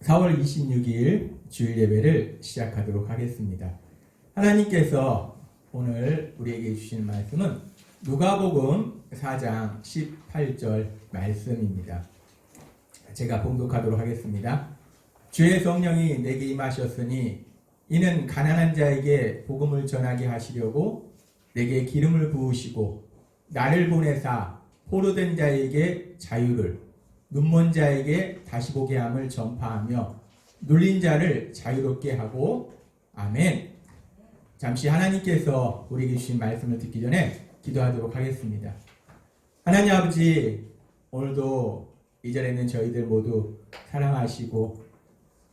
4월 26일 주일 예배를 시작하도록 하겠습니다. 하나님께서 오늘 우리에게 주신 말씀은 누가복음 4장 18절 말씀입니다. 제가 봉독하도록 하겠습니다. 주의 성령이 내게 임하셨으니 이는 가난한 자에게 복음을 전하게 하시려고 내게 기름을 부으시고 나를 보내사 포로된 자에게 자유를 눈먼 자에게 다시 보게 함을 전파하며 눌린 자를 자유롭게 하고 아멘. 잠시 하나님께서 우리에게 주신 말씀을 듣기 전에 기도하도록 하겠습니다. 하나님 아버지, 오늘도 이 자리에 있는 저희들 모두 사랑하시고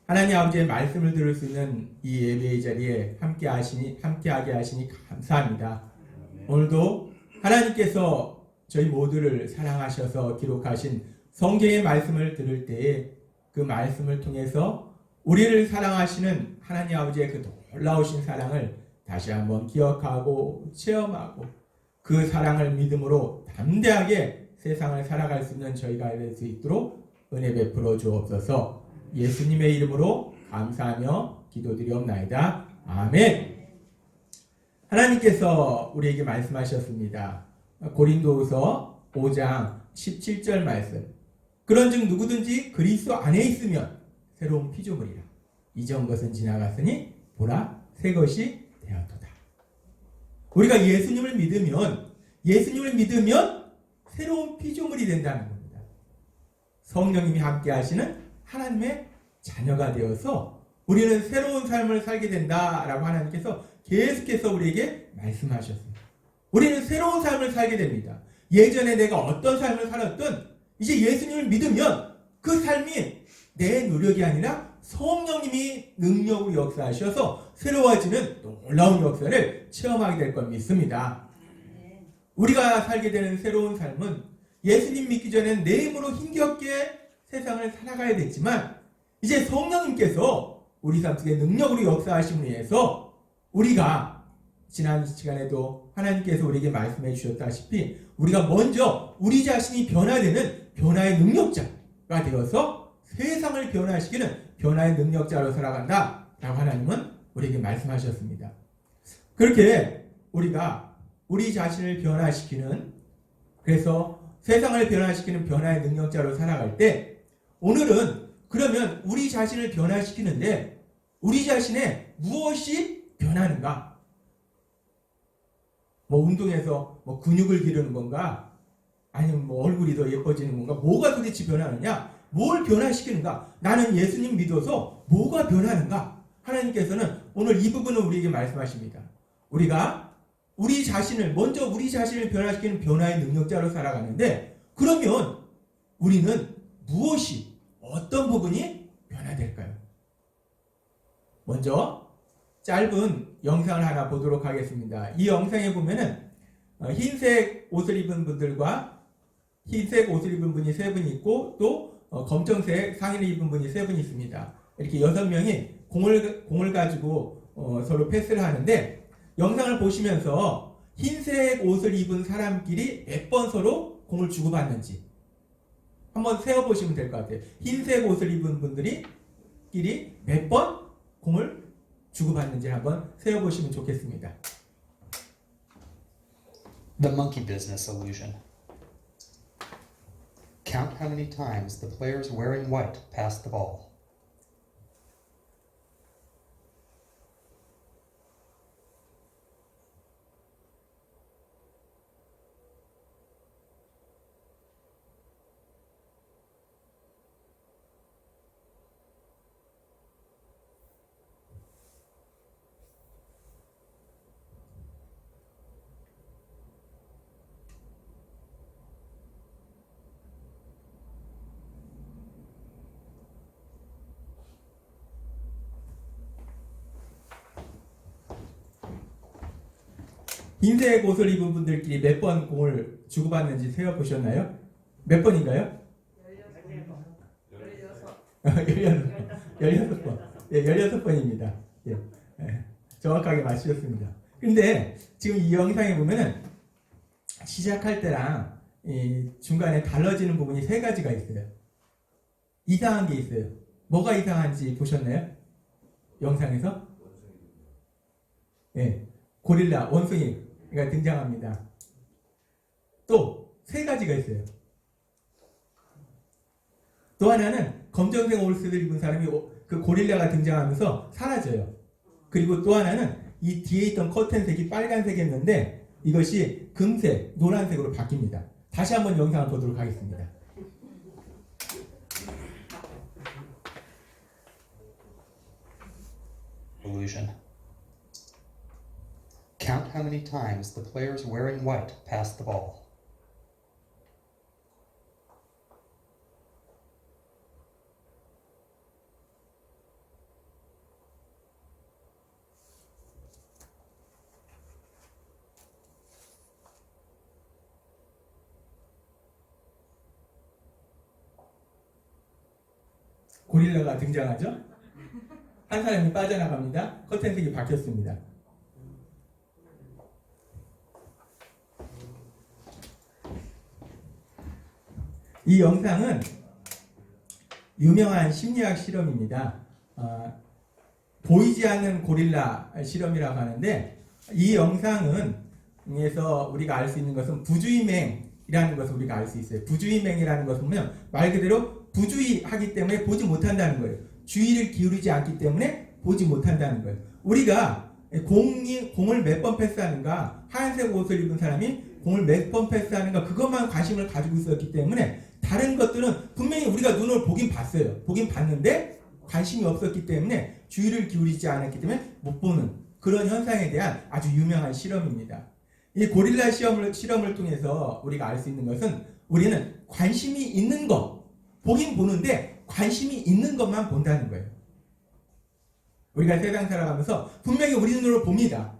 하나님 아버지의 말씀을 들을 수 있는 이 예배의 자리에 함께하게 하시니 감사합니다. 오늘도 하나님께서 저희 모두를 사랑하셔서 기록하신 성경의 말씀을 들을 때에 그 말씀을 통해서 우리를 사랑하시는 하나님 아버지의 그 놀라우신 사랑을 다시 한번 기억하고 체험하고 그 사랑을 믿음으로 담대하게 세상을 살아갈 수 있는 저희가 될 수 있도록 은혜 베풀어 주옵소서. 예수님의 이름으로 감사하며 기도드리옵나이다. 아멘. 하나님께서 우리에게 말씀하셨습니다. 고린도후서 5장 17절 말씀. 그런즉 누구든지 그리스도 안에 있으면 새로운 피조물이라. 이전 것은 지나갔으니 보라 새 것이 되었도다. 우리가 예수님을 믿으면 새로운 피조물이 된다는 겁니다. 성령님이 함께 하시는 하나님의 자녀가 되어서 우리는 새로운 삶을 살게 된다라고 하나님께서 계속해서 우리에게 말씀하셨습니다. 우리는 새로운 삶을 살게 됩니다. 예전에 내가 어떤 삶을 살았든 이제 예수님을 믿으면 그 삶이 내 노력이 아니라 성령님이 능력으로 역사하셔서 새로워지는 놀라운 역사를 체험하게 될 걸 믿습니다. 우리가 살게 되는 새로운 삶은 예수님 믿기 전엔 내 힘으로 힘겹게 세상을 살아가야 됐지만 이제 성령님께서 우리 삶 속에 능력으로 역사하심을 위해서 우리가 지난 시간에도 하나님께서 우리에게 말씀해 주셨다시피 우리가 먼저 우리 자신이 변화되는 변화의 능력자가 되어서 세상을 변화시키는 변화의 능력자로 살아간다 라고 하나님은 우리에게 말씀하셨습니다. 그렇게 우리가 우리 자신을 변화시키는, 그래서 세상을 변화시키는 변화의 능력자로 살아갈 때 오늘은 그러면 우리 자신을 변화시키는데 우리 자신의 무엇이 변하는가? 운동해서 근육을 기르는 건가? 아니면 얼굴이 더 예뻐지는 건가? 뭐가 도대체 변하느냐? 뭘 변화시키는가? 나는 예수님 믿어서 뭐가 변하는가? 하나님께서는 오늘 이 부분을 우리에게 말씀하십니다. 우리가 우리 자신을 변화시키는 변화의 능력자로 살아가는데 그러면 우리는 무엇이, 어떤 부분이 변화될까요? 먼저 짧은 영상을 하나 보도록 하겠습니다. 이 영상에 보면은 흰색 옷을 입은 분들과 흰색 옷을 입은 분이 3분 있고 또 검정색 상의를 입은 분이 3분 있습니다. 이렇게 6명이 공을 가지고 서로 패스를 하는데 영상을 보시면서 흰색 옷을 입은 사람끼리 몇 번 서로 공을 주고받는지 한번 세어보시면 될 것 같아요. 흰색 옷을 입은 분들끼리 몇 번 공을 주고받는지 한번 세어보시면 좋겠습니다. The monkey business illusion. Count how many times the players wearing white pass the ball. 흰색 옷을 입은 분들끼리 몇 번 공을 주고받는지 세어보셨나요? 몇 번인가요? 16번. 예, 16번입니다. 예, 정확하게 맞추셨습니다. 근데 지금 이 영상에 보면은 시작할 때랑 중간에 달라지는 부분이 3가지가 있어요. 이상한 게 있어요. 뭐가 이상한지 보셨나요? 영상에서? 네, 고릴라 원숭이가 등장합니다. 또 세 가지가 있어요. 또 하나는 검정색 옷을 입은 사람이 그 고릴라가 등장하면서 사라져요. 그리고 또 하나는 이 뒤에 있던 커튼색이 빨간색이었는데 이것이 금색, 노란색으로 바뀝니다. 다시 한번 영상을 보도록 하겠습니다. Illusion. Count how many times the players wearing white pass the ball. 고릴라가 등장하죠. 한 사람이 빠져나갑니다. 커튼색이 바뀌었습니다. 이 영상은 유명한 심리학 실험입니다. 보이지 않는 고릴라 실험이라고 하는데 이 영상에서 우리가 알 수 있는 것은 부주의맹이라는 것을 우리가 알 수 있어요. 부주의맹이라는 것은 뭐냐면 말 그대로 부주의하기 때문에 보지 못한다는 거예요. 주의를 기울이지 않기 때문에 보지 못한다는 거예요. 우리가 공을 몇 번 패스하는가, 하얀색 옷을 입은 사람이 공을 몇 번 패스하는가 그것만 관심을 가지고 있었기 때문에 다른 것들은 분명히 우리가 눈으로 보긴 봤어요. 보긴 봤는데 관심이 없었기 때문에 주의를 기울이지 않았기 때문에 못 보는 그런 현상에 대한 아주 유명한 실험입니다. 이 고릴라 실험을 통해서 우리가 알 수 있는 것은 우리는 관심이 있는 것, 보긴 보는데 관심이 있는 것만 본다는 거예요. 우리가 세상 살아가면서 분명히 우리 눈으로 봅니다.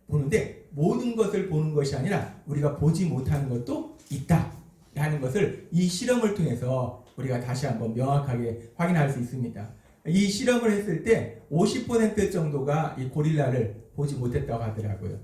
보는데 모든 것을 보는 것이 아니라 우리가 보지 못하는 것도 있다라는 것을 이 실험을 통해서 우리가 다시 한번 명확하게 확인할 수 있습니다. 이 실험을 했을 때 50% 정도가 이 고릴라를 보지 못했다고 하더라고요.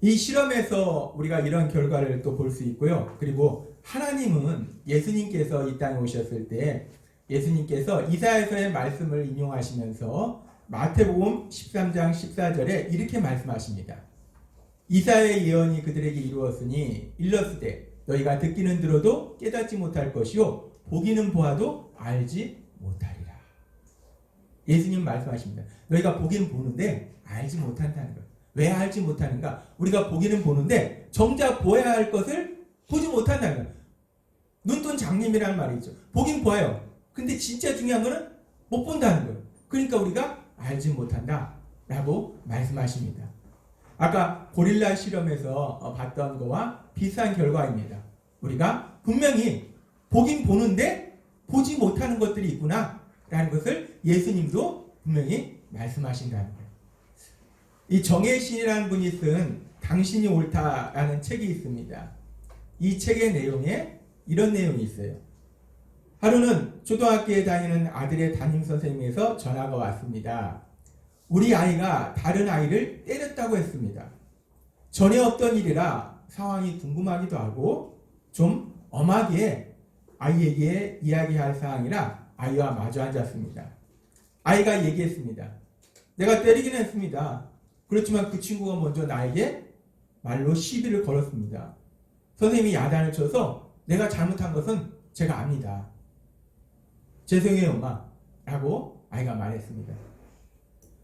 이 실험에서 우리가 이런 결과를 또 볼 수 있고요. 그리고 하나님은 예수님께서 이 땅에 오셨을 때 예수님께서 이사야서의 말씀을 인용하시면서 마태복음 13장 14절에 이렇게 말씀하십니다. 이사야의 예언이 그들에게 이르렀으되 너희가 듣기는 들어도 깨닫지 못할 것이요 보기는 보아도 알지 못하리라. 예수님 말씀하십니다. 너희가 보기는 보는데 알지 못한다는 거예요. 왜 알지 못하는가? 우리가 보기는 보는데 정작 보아야 할 것을 보지 못한다는 거예요. 눈뜬 장님이라는 말이 있죠. 보긴 보아요. 근데 진짜 중요한 거는 못 본다는 거예요. 그러니까 우리가 알지 못한다 라고 말씀하십니다. 아까 고릴라 실험에서 봤던 거와 비슷한 결과입니다. 우리가 분명히 보긴 보는데 보지 못하는 것들이 있구나 라는 것을 예수님도 분명히 말씀하신다는 거예요. 이 정혜신이라는 분이 쓴 당신이 옳다라는 책이 있습니다. 이 책의 내용에 이런 내용이 있어요. 하루는 초등학교에 다니는 아들의 담임선생님에서 전화가 왔습니다. 우리 아이가 다른 아이를 때렸다고 했습니다. 전에 없던 일이라 상황이 궁금하기도 하고 좀 엄하게 아이에게 이야기할 상황이라 아이와 마주 앉았습니다. 아이가 얘기했습니다. 내가 때리긴 했습니다. 그렇지만 그 친구가 먼저 나에게 말로 시비를 걸었습니다. 선생님이 야단을 쳐서 내가 잘못한 것은 제가 압니다. 죄송해요, 엄마. 라고 아이가 말했습니다.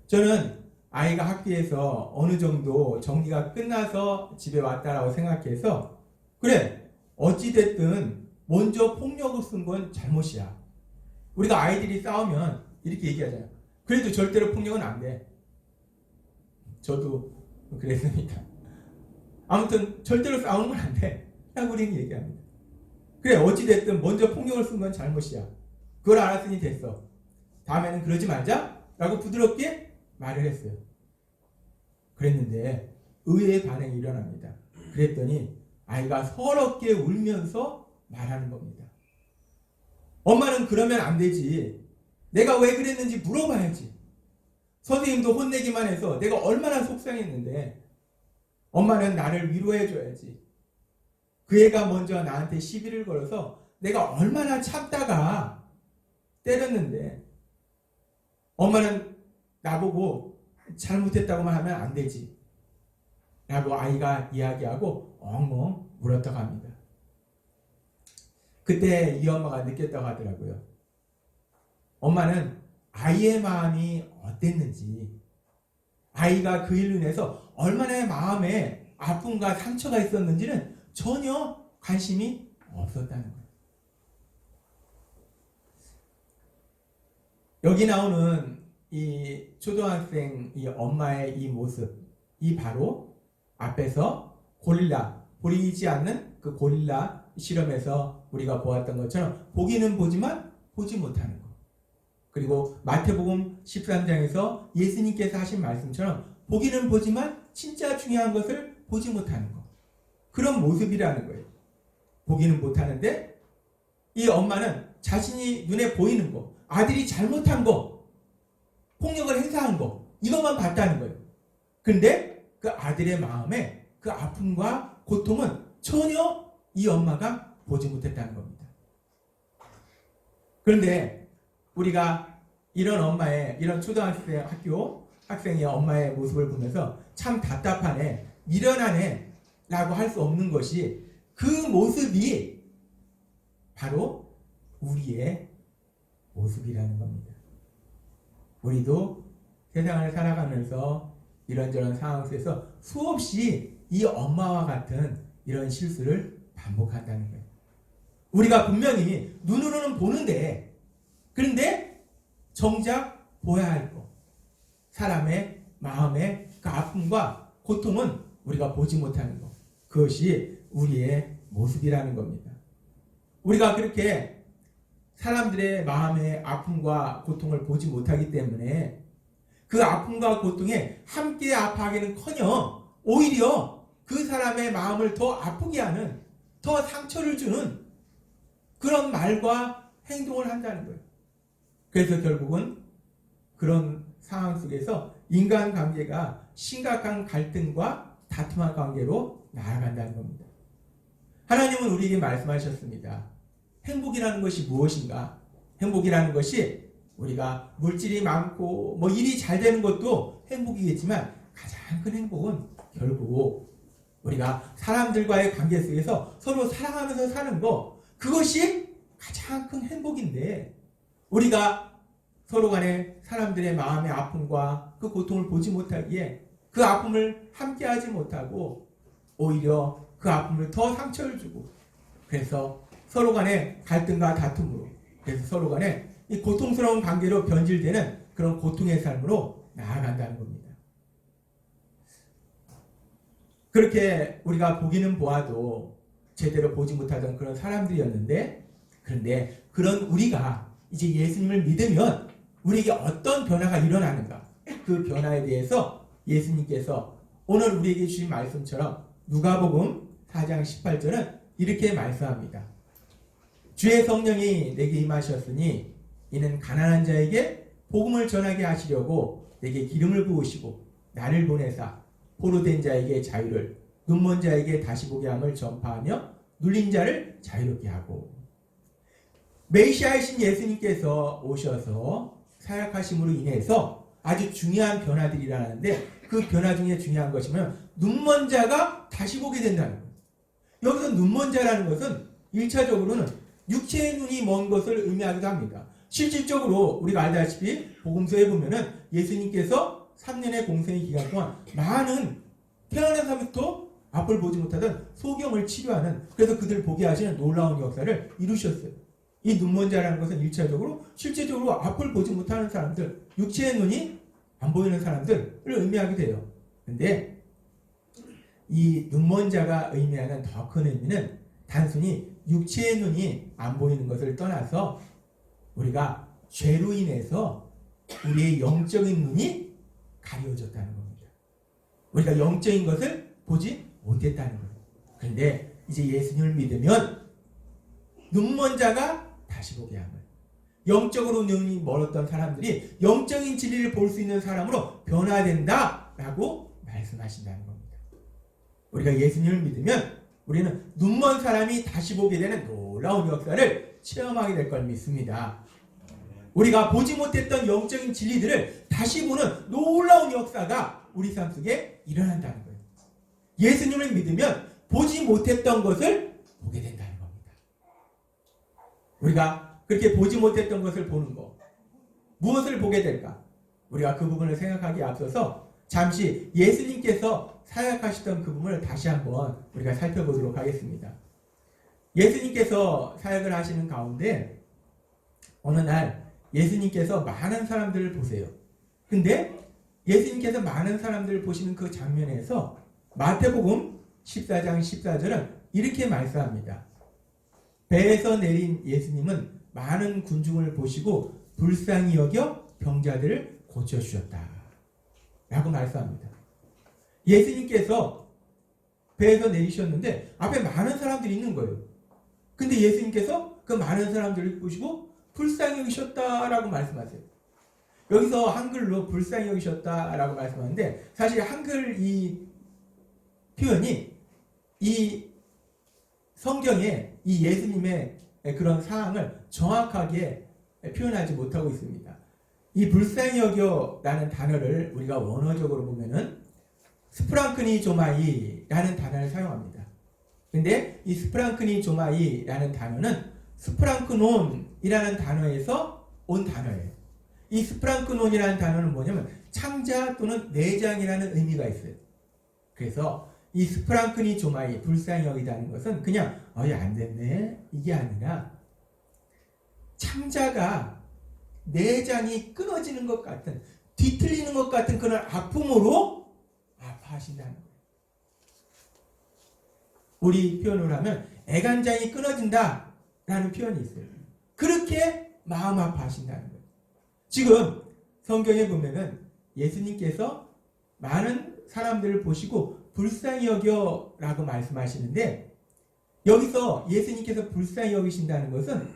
저는 아이가 학교에서 어느 정도 정리가 끝나서 집에 왔다라고 생각해서 그래, 어찌됐든 먼저 폭력을 쓴 건 잘못이야. 우리가 아이들이 싸우면 이렇게 얘기하잖아요. 그래도 절대로 폭력은 안 돼. 저도 그랬습니다. 아무튼 절대로 싸우는 건 안 돼. 라고 우리는 얘기합니다. 그래, 어찌됐든 먼저 폭력을 쓴 건 잘못이야. 그걸 알았으니 됐어. 다음에는 그러지 말자. 라고 부드럽게 말을 했어요. 그랬는데 의외의 반응이 일어납니다. 그랬더니 아이가 서럽게 울면서 말하는 겁니다. 엄마는 그러면 안 되지. 내가 왜 그랬는지 물어봐야지. 선생님도 혼내기만 해서 내가 얼마나 속상했는데 엄마는 나를 위로해줘야지. 그 애가 먼저 나한테 시비를 걸어서 내가 얼마나 참다가 때렸는데 엄마는 나보고 잘못했다고만 하면 안 되지 라고 아이가 이야기하고 엉엉 울었다고 합니다. 그때 이 엄마가 느꼈다고 하더라고요. 엄마는 아이의 마음이 어땠는지, 아이가 그 일로 인해서 얼마나 마음에 아픔과 상처가 있었는지는 전혀 관심이 없었다는 거예요. 여기 나오는 이 초등학생 이 엄마의 이 모습, 이 바로 앞에서 고릴라, 보이지 않는 그 고릴라 실험에서 우리가 보았던 것처럼 보기는 보지만 보지 못하는 것. 그리고 마태복음 13장에서 예수님께서 하신 말씀처럼 보기는 보지만 진짜 중요한 것을 보지 못하는 것. 그런 모습이라는 거예요. 보기는 못하는데 이 엄마는 자신이 눈에 보이는 거, 아들이 잘못한 거, 폭력을 행사한 거, 이것만 봤다는 거예요. 그런데 그 아들의 마음에 그 아픔과 고통은 전혀 이 엄마가 보지 못했다는 겁니다. 그런데 우리가 이런 엄마의, 이런 초등학생 학교 학생의 엄마의 모습을 보면서 참 답답하네, 미련하네 라고 할 수 없는 것이 그 모습이 바로 우리의 모습이라는 겁니다. 우리도 세상을 살아가면서 이런저런 상황 속에서 수없이 이 엄마와 같은 이런 실수를 반복한다는 거예요. 우리가 분명히 눈으로는 보는데, 그런데 정작 보아야 할 것, 사람의 마음의 그 아픔과 고통은 우리가 보지 못하는 것, 그것이 우리의 모습이라는 겁니다. 우리가 그렇게 사람들의 마음의 아픔과 고통을 보지 못하기 때문에 그 아픔과 고통에 함께 아파하기는커녕 오히려 그 사람의 마음을 더 아프게 하는, 더 상처를 주는 그런 말과 행동을 한다는 거예요. 그래서 결국은 그런 상황 속에서 인간관계가 심각한 갈등과 다툼한 관계로 나아간다는 겁니다. 하나님은 우리에게 말씀하셨습니다. 행복이라는 것이 무엇인가? 행복이라는 것이 우리가 물질이 많고 뭐 일이 잘 되는 것도 행복이겠지만 가장 큰 행복은 결국 우리가 사람들과의 관계 속에서 서로 사랑하면서 사는 거, 그것이 가장 큰 행복인데 우리가 서로 간에 사람들의 마음의 아픔과 그 고통을 보지 못하기에 그 아픔을 함께하지 못하고 오히려 그 아픔을 더 상처를 주고, 그래서 서로 간의 갈등과 다툼으로, 그래서 서로 간에 이 고통스러운 관계로 변질되는 그런 고통의 삶으로 나아간다는 겁니다. 그렇게 우리가 보기는 보아도 제대로 보지 못하던 그런 사람들이었는데, 그런데 그런 우리가 이제 예수님을 믿으면 우리에게 어떤 변화가 일어나는가, 그 변화에 대해서 예수님께서 오늘 우리에게 주신 말씀처럼 누가복음 4장 18절은 이렇게 말씀합니다. 주의 성령이 내게 임하셨으니 이는 가난한 자에게 복음을 전하게 하시려고 내게 기름을 부으시고 나를 보내사 포로된 자에게 자유를, 눈먼 자에게 다시 보게 함을 전파하며 눌린 자를 자유롭게 하고. 메시아이신 예수님께서 오셔서 사역하심으로 인해서 아주 중요한 변화들이 일어나는데, 그 변화 중에 중요한 것이면 눈먼 자가 다시 보게 된다는 거예요. 여기서 눈먼 자라는 것은 1차적으로는 육체의 눈이 먼 것을 의미하기도 합니다. 실질적으로 우리가 알다시피 복음서에 보면은 예수님께서 3년의 공생의 기간 동안 많은 태어나서부터 앞을 보지 못하던 소경을 치료하는, 그래서 그들을 보게 하시는 놀라운 역사를 이루셨어요. 이 눈먼 자라는 것은 1차적으로 실제적으로 앞을 보지 못하는 사람들, 육체의 눈이 안 보이는 사람들을 의미하게 돼요. 근데 이 눈먼 자가 의미하는 더 큰 의미는 단순히 육체의 눈이 안 보이는 것을 떠나서 우리가 죄로 인해서 우리의 영적인 눈이 가려졌다는 겁니다. 우리가 영적인 것을 보지 못했다는 거예요. 그런데 이제 예수님을 믿으면 눈먼 자가 다시 보게 함을, 영적으로 눈이 멀었던 사람들이 영적인 진리를 볼 수 있는 사람으로 변화된다라고 말씀하신다는 겁니다. 우리가 예수님을 믿으면 우리는 눈먼 사람이 다시 보게 되는 놀라운 역사를 체험하게 될 걸 믿습니다. 우리가 보지 못했던 영적인 진리들을 다시 보는 놀라운 역사가 우리 삶 속에 일어난다는 거예요. 예수님을 믿으면 보지 못했던 것을 보게 된다는 겁니다. 우리가 그렇게 보지 못했던 것을 보는 것, 무엇을 보게 될까? 우리가 그 부분을 생각하기에 앞서서 잠시 예수님께서 사역하시던 그 부분을 다시 한번 우리가 살펴보도록 하겠습니다. 예수님께서 사역을 하시는 가운데 어느 날 예수님께서 많은 사람들을 보세요. 근데 예수님께서 많은 사람들을 보시는 그 장면에서 마태복음 14장 14절은 이렇게 말씀합니다. 배에서 내린 예수님은 많은 군중을 보시고 불쌍히 여겨 병자들을 고쳐주셨다 라고 말씀합니다. 예수님께서 배에서 내리셨는데 앞에 많은 사람들이 있는 거예요. 근데 예수님께서 그 많은 사람들을 보시고 불쌍히 여기셨다라고 말씀하세요. 여기서 한글로 불쌍히 여기셨다라고 말씀하는데 사실 한글 이 표현이 이 성경에 이 예수님의 그런 사항을 정확하게 표현하지 못하고 있습니다. 이 불쌍히 여겨라는 단어를 우리가 원어적으로 보면은 스프랑크니 조마이라는 단어를 사용합니다. 근데 이 스프랑크니 조마이라는 단어는 스프랑크논이라는 단어에서 온 단어예요. 이 스프랑크논이라는 단어는 뭐냐면 창자 또는 내장이라는 의미가 있어요. 그래서 이 스프랑크니 조마이, 불쌍히 여기다는 것은 그냥 안 됐네 이게 아니라 창자가 내장이 끊어지는 것 같은, 뒤틀리는 것 같은 그런 아픔으로 아파하신다는 거예요. 우리 표현으로 하면 애간장이 끊어진다 라는 표현이 있어요. 그렇게 마음 아파하신다는 거예요. 지금 성경에 보면은 예수님께서 많은 사람들을 보시고 불쌍히 여겨 라고 말씀하시는데 여기서 예수님께서 불쌍히 여기신다는 것은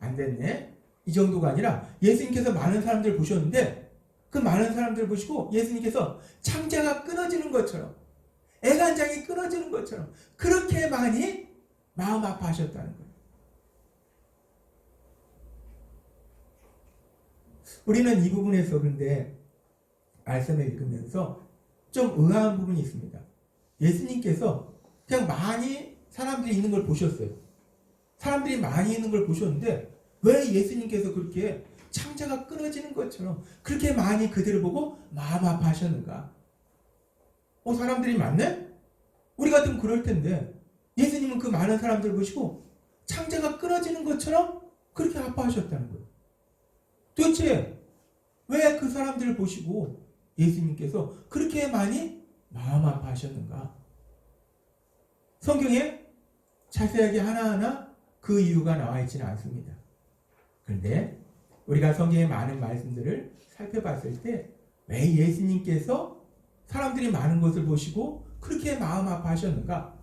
안 됐네 이 정도가 아니라 예수님께서 많은 사람들을 보셨는데 그 많은 사람들을 보시고 예수님께서 창자가 끊어지는 것처럼 애간장이 끊어지는 것처럼 그렇게 많이 마음 아파하셨다는 거예요. 우리는 이 부분에서 그런데 말씀을 읽으면서 좀 의아한 부분이 있습니다. 예수님께서 그냥 많이 사람들이 있는 걸 보셨어요. 사람들이 많이 있는 걸 보셨는데 왜 예수님께서 그렇게 창자가 끊어지는 것처럼 그렇게 많이 그들을 보고 마음 아파하셨는가? 사람들이 많네? 우리 같으면 그럴 텐데 예수님은 그 많은 사람들을 보시고 창자가 끊어지는 것처럼 그렇게 아파하셨다는 거예요. 도대체 왜 그 사람들을 보시고 예수님께서 그렇게 많이 마음 아파하셨는가? 성경에 자세하게 하나하나 그 이유가 나와 있지는 않습니다. 그런데 우리가 성경의 많은 말씀들을 살펴봤을 때 왜 예수님께서 사람들이 많은 것을 보시고 그렇게 마음 아파하셨는가?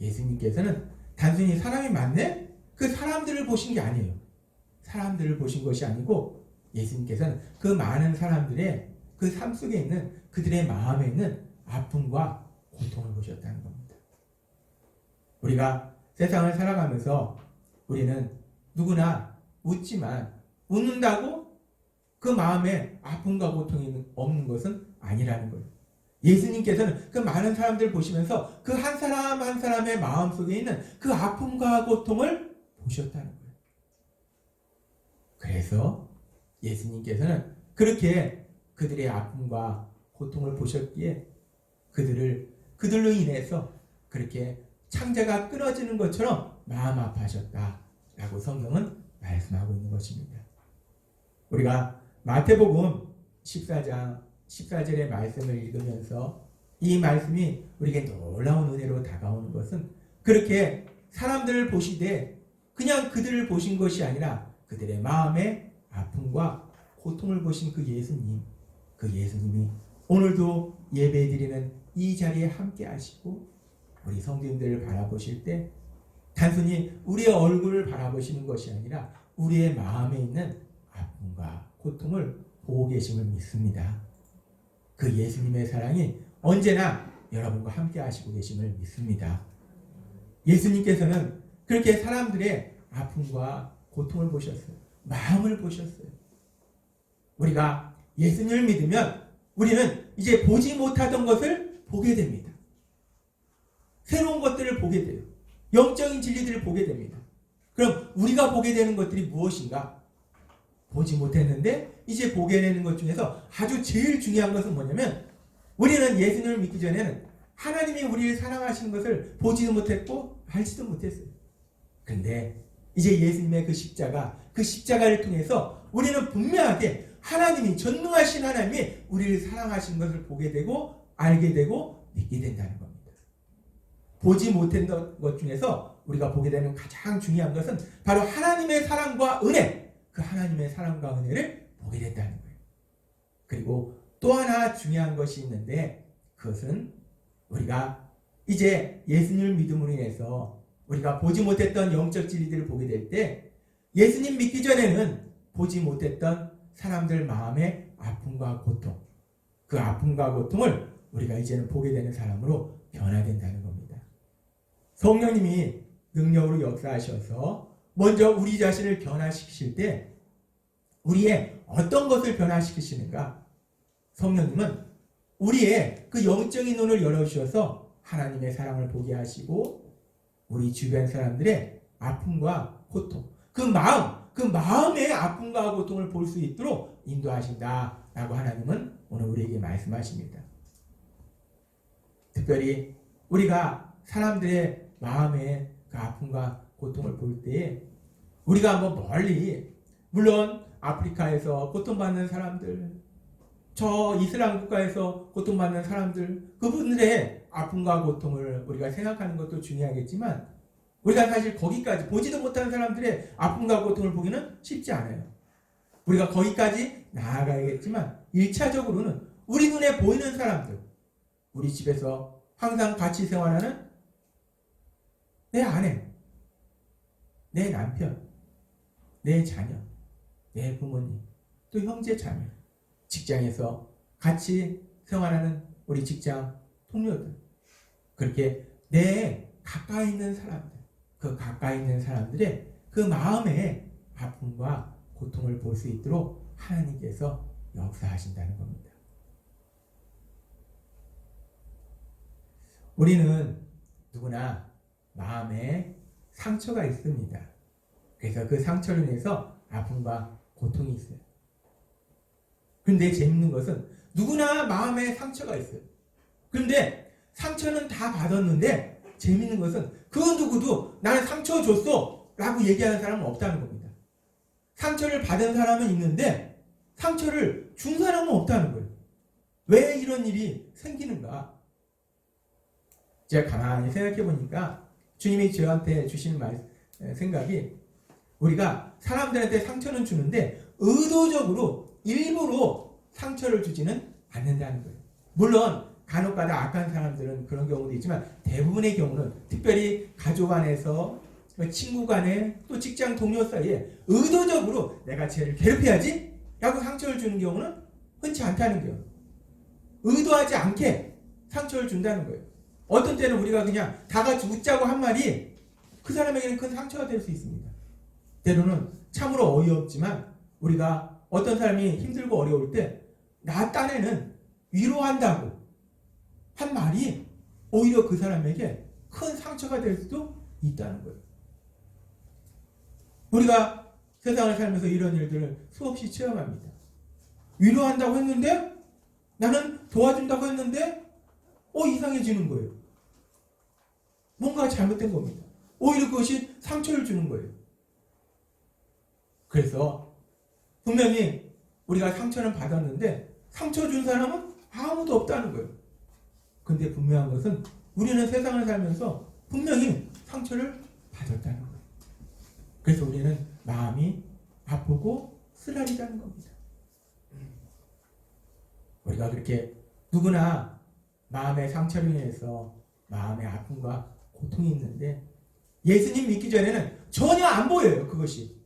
예수님께서는 단순히 사람이 많네? 그 사람들을 보신 게 아니에요. 사람들을 보신 것이 아니고 예수님께서는 그 많은 사람들의 그 삶 속에 있는 그들의 마음에 있는 아픔과 고통을 보셨다는 겁니다. 우리가 세상을 살아가면서 우리는 누구나 웃지만 웃는다고 그 마음에 아픔과 고통이 없는 것은 아니라는 거예요. 예수님께서는 그 많은 사람들을 보시면서 그 한 사람 한 사람의 마음 속에 있는 그 아픔과 고통을 보셨다는 거예요. 그래서 예수님께서는 그렇게 그들의 아픔과 고통을 보셨기에 그들로 인해서 그렇게 창자가 끊어지는 것처럼 마음 아파하셨다라고 성경은 말씀하고 있는 것입니다. 우리가 마태복음 14장 14절의 말씀을 읽으면서 이 말씀이 우리에게 놀라운 은혜로 다가오는 것은 그렇게 사람들을 보시되 그냥 그들을 보신 것이 아니라 그들의 마음의 아픔과 고통을 보신 그 예수님이 오늘도 예배드리는 이 자리에 함께 하시고 우리 성도님들을 바라보실 때 단순히 우리의 얼굴을 바라보시는 것이 아니라 우리의 마음에 있는 아픔과 고통을 보고 계심을 믿습니다. 그 예수님의 사랑이 언제나 여러분과 함께 하시고 계심을 믿습니다. 예수님께서는 그렇게 사람들의 아픔과 고통을 보셨어요. 마음을 보셨어요. 우리가 예수님을 믿으면 우리는 이제 보지 못하던 것을 보게 됩니다. 새로운 것들을 보게 돼요. 영적인 진리들을 보게 됩니다. 그럼 우리가 보게 되는 것들이 무엇인가? 보지 못했는데 이제 보게 되는 것 중에서 아주 제일 중요한 것은 뭐냐면 우리는 예수님을 믿기 전에는 하나님이 우리를 사랑하시는 것을 보지도 못했고 알지도 못했어요. 근데 이제 예수님의 그 십자가를 통해서 우리는 분명하게 하나님이 전능하신 하나님이 우리를 사랑하시는 것을 보게 되고 알게 되고 믿게 된다는 겁니다. 보지 못했던 것 중에서 우리가 보게 되는 가장 중요한 것은 바로 하나님의 사랑과 은혜, 그 하나님의 사랑과 은혜를 보게 된다는 거예요. 그리고 또 하나 중요한 것이 있는데 그것은 우리가 이제 예수님을 믿음으로 인해서 우리가 보지 못했던 영적 진리들을 보게 될 때 예수님 믿기 전에는 보지 못했던 사람들 마음의 아픔과 고통, 그 아픔과 고통을 우리가 이제는 보게 되는 사람으로 변화된다는 겁니다. 성령님이 능력으로 역사하셔서 먼저 우리 자신을 변화시키실 때 우리의 어떤 것을 변화시키시는가? 성령님은 우리의 그 영적인 눈을 열어주셔서 하나님의 사랑을 보게 하시고 우리 주변 사람들의 아픔과 고통, 그 마음의 아픔과 고통을 볼 수 있도록 인도하신다라고 하나님은 오늘 우리에게 말씀하십니다. 특별히 우리가 사람들의 마음의 그 아픔과 고통을 볼 때에 우리가 한번 멀리, 물론 아프리카에서 고통받는 사람들, 저 이슬람 국가에서 고통받는 사람들, 그분들의 아픔과 고통을 우리가 생각하는 것도 중요하겠지만 우리가 사실 거기까지 보지도 못하는 사람들의 아픔과 고통을 보기는 쉽지 않아요. 우리가 거기까지 나아가야겠지만 1차적으로는 우리 눈에 보이는 사람들, 우리 집에서 항상 같이 생활하는 내 아내, 내 남편, 내 자녀, 내 부모님, 또 형제 자매, 직장에서 같이 생활하는 우리 직장 동료들, 그렇게 내 가까이 있는 사람들, 그 가까이 있는 사람들의 그 마음의 아픔과 고통을 볼 수 있도록 하나님께서 역사하신다는 겁니다. 우리는 누구나 마음에 상처가 있습니다. 그래서 그 상처로 인해서 아픔과 고통이 있어요. 그런데 재밌는 것은 누구나 마음에 상처가 있어요. 그런데 상처는 다 받았는데 재밌는 것은 그 누구도 나는 상처 줬어 라고 얘기하는 사람은 없다는 겁니다. 상처를 받은 사람은 있는데 상처를 준 사람은 없다는 거예요. 왜 이런 일이 생기는가? 제가 가만히 생각해 보니까 주님이 저한테 주신 생각이 우리가 사람들한테 상처는 주는데 의도적으로 일부러 상처를 주지는 않는다는 거예요. 물론 간혹가다 악한 사람들은 그런 경우도 있지만 대부분의 경우는 특별히 가족 안에서 친구 간에 또 직장 동료 사이에 의도적으로 내가 쟤를 괴롭혀야지 라고 상처를 주는 경우는 흔치 않다는 거예요. 의도하지 않게 상처를 준다는 거예요. 어떤 때는 우리가 그냥 다 같이 웃자고 한 말이 그 사람에게는 큰 상처가 될 수 있습니다. 때로는 참으로 어이없지만 우리가 어떤 사람이 힘들고 어려울 때 나 딴에는 위로한다고 한 말이 오히려 그 사람에게 큰 상처가 될 수도 있다는 거예요. 우리가 세상을 살면서 이런 일들을 수없이 체험합니다. 위로한다고 했는데 나는 도와준다고 했는데 이상해지는 거예요. 뭔가 잘못된 겁니다. 오히려 그것이 상처를 주는 거예요. 그래서 분명히 우리가 상처는 받았는데 상처 준 사람은 아무도 없다는 거예요. 근데 분명한 것은 우리는 세상을 살면서 분명히 상처를 받았다는 거예요. 그래서 우리는 마음이 아프고 쓰라리다는 겁니다. 우리가 그렇게 누구나 마음의 상처로 인해서 마음의 아픔과 고통이 있는데 예수님 믿기 전에는 전혀 안 보여요. 그것이.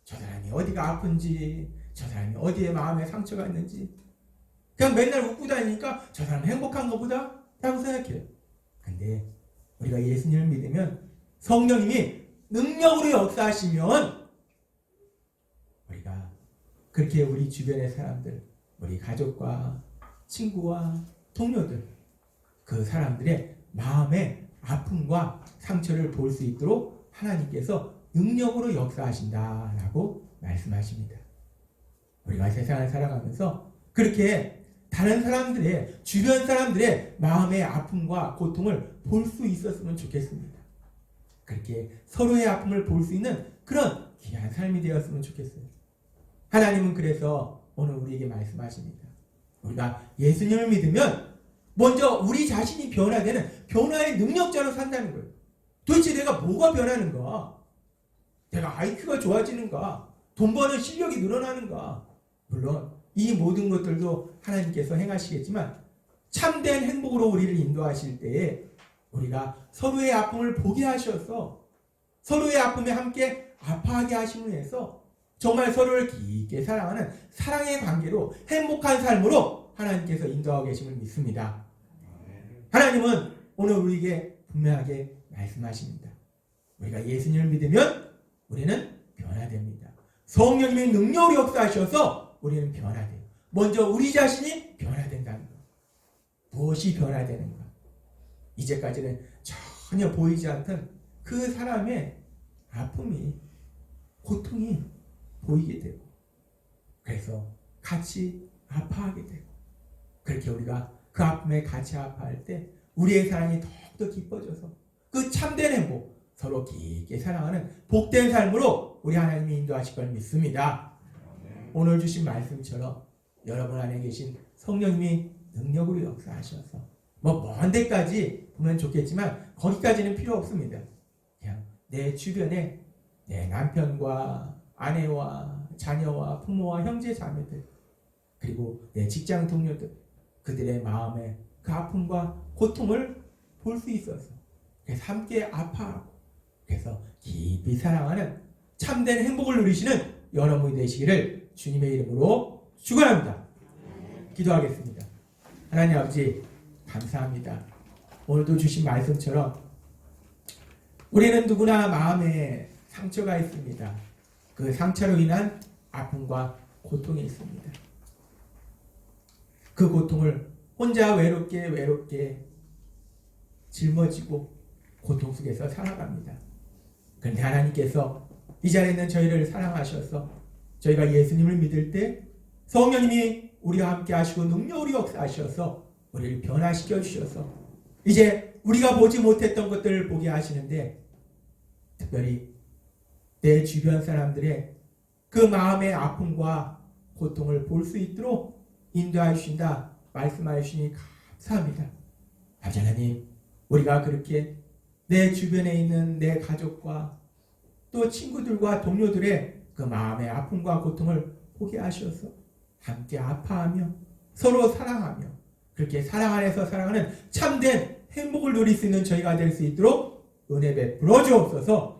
저 사람이 어디가 아픈지, 저 사람이 어디에 마음에 상처가 있는지 그냥 맨날 웃고 다니니까 저 사람은 행복한가 보다 라고 생각해요. 근데 우리가 예수님을 믿으면 성령님이 능력으로 역사하시면 그렇게 우리 주변의 사람들, 우리 가족과 친구와 동료들, 그 사람들의 마음의 아픔과 상처를 볼 수 있도록 하나님께서 능력으로 역사하신다라고 말씀하십니다. 우리가 세상을 살아가면서 그렇게 다른 사람들의, 주변 사람들의 마음의 아픔과 고통을 볼 수 있었으면 좋겠습니다. 그렇게 서로의 아픔을 볼 수 있는 그런 귀한 삶이 되었으면 좋겠어요. 하나님은 그래서 오늘 우리에게 말씀하십니다. 우리가 예수님을 믿으면 먼저 우리 자신이 변화되는 변화의 능력자로 산다는 거예요. 도대체 내가 뭐가 변하는가? 내가 IQ가 좋아지는가? 돈 버는 실력이 늘어나는가? 물론 이 모든 것들도 하나님께서 행하시겠지만 참된 행복으로 우리를 인도하실 때에 우리가 서로의 아픔을 보게 하셔서 서로의 아픔에 함께 아파하게 하심을 해서 정말 서로를 깊게 사랑하는 사랑의 관계로 행복한 삶으로 하나님께서 인도하고 계심을 믿습니다. 하나님은 오늘 우리에게 분명하게 말씀하십니다. 우리가 예수님을 믿으면 우리는 변화됩니다. 성령님의 능력으로 역사하셔서 우리는 변화돼요. 먼저 우리 자신이 변화된다는 것. 무엇이 변화되는가? 이제까지는 전혀 보이지 않던 그 사람의 아픔이, 고통이 보이게 되고, 그래서 같이 아파하게 되고, 그렇게 우리가 그 아픔에 같이 아파할 때 우리의 사랑이 더욱더 깊어져서 그 참된 행복, 서로 깊게 사랑하는 복된 삶으로 우리 하나님이 인도하실 걸 믿습니다. 오늘 주신 말씀처럼 여러분 안에 계신 성령님이 능력으로 역사하셔서 먼 데까지 보면 좋겠지만 거기까지는 필요 없습니다. 그냥 내 주변에 내 남편과 아내와 자녀와 부모와 형제 자매들, 그리고 내 직장 동료들, 그들의 마음에 그 아픔과 고통을 볼 수 있어서 그래서 함께 아파하고 그래서 깊이 사랑하는 참된 행복을 누리시는 여러분이 되시기를 주님의 이름으로 축원합니다. 기도하겠습니다. 하나님 아버지 감사합니다. 오늘도 주신 말씀처럼 우리는 누구나 마음에 상처가 있습니다. 그 상처로 인한 아픔과 고통이 있습니다. 그 고통을 혼자 외롭게 짊어지고 고통 속에서 살아갑니다. 그런데 하나님께서 이 자리에 있는 저희를 사랑하셔서 저희가 예수님을 믿을 때 성령님이 우리와 함께 하시고 능력으로 역사하셔서 우리를 변화시켜 주셔서 이제 우리가 보지 못했던 것들을 보게 하시는데, 특별히 내 주변 사람들의 그 마음의 아픔과 고통을 볼 수 있도록 인도하여 주신다 말씀하여 주시니 감사합니다. 아버지 하나님, 우리가 그렇게 내 주변에 있는 내 가족과 또 친구들과 동료들의 그 마음의 아픔과 고통을 보게 하셔서 함께 아파하며 서로 사랑하며 그렇게 사랑 안에서 사랑하는 참된 행복을 누릴 수 있는 저희가 될 수 있도록 은혜 베풀어 주옵소서.